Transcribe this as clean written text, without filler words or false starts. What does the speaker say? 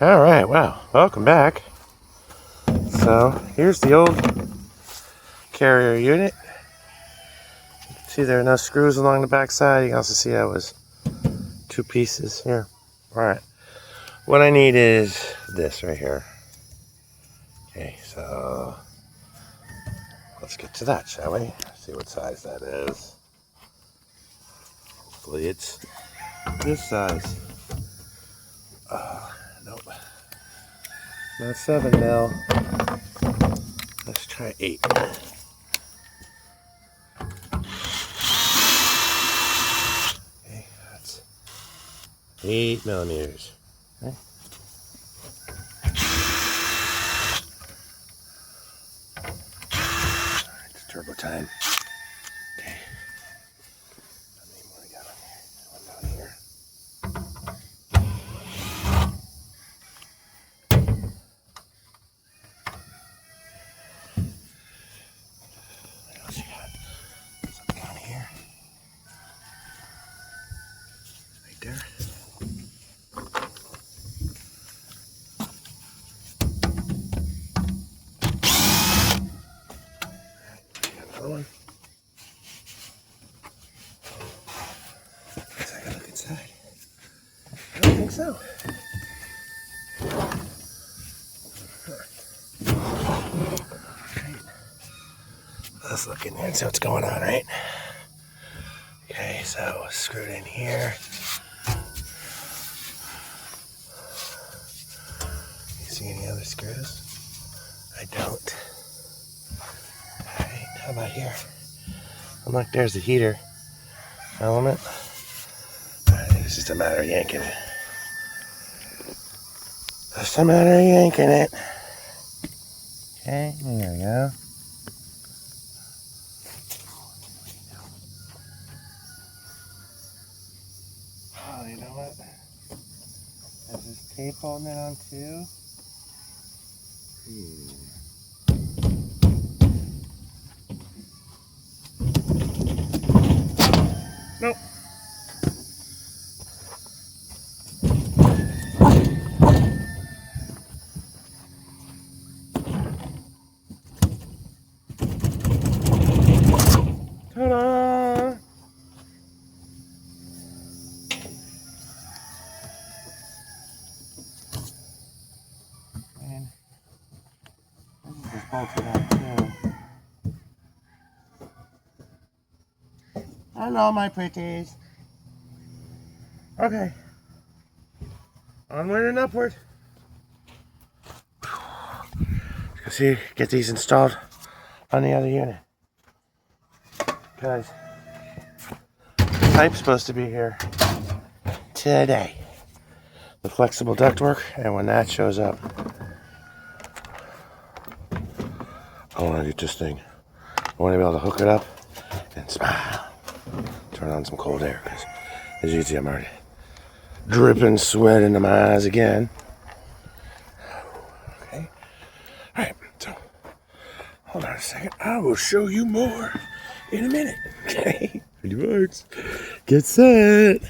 All right, well, welcome back. So here's the old carrier unit. See, there are no screws along the back side. You can also see that was two pieces here. All right, what I need is this right here. Okay, so let's get to that, shall we? See what size that is. Hopefully it's this size. Nope. Not 7 mil. Let's try 8. Okay, that's 8 millimeters. Okay. Alright, it's turbo time. Okay. How many more we got on here? One down here. What else you got? Something on here. Right there. Another one. Guess I gotta look inside. I don't think so. Let's look in there and see what's going on, right? Okay, so screwed in here. You see any other screws? I don't. Alright, how about here? Oh, look, there's the heater element. I think it's just a matter of yanking it. Just a matter of yanking it. Okay, there we go. Oh, you know what? Is this tape holding it on too? Nope. Ta-da! And this is just bolted out too. Hello, my pretties. Okay. Onward and upward. Let's see, get these installed on the other unit. Guys, the pipe's supposed to be here today. The flexible ductwork, and when that shows up, I want to get this thing. I want to be able to hook it up and smile. Turn on some cold air, because as you can see, I'm already dripping sweat into my eyes again. Okay. Alright, so hold on a second. I will show you more in a minute. Okay. Pretty much. Get set.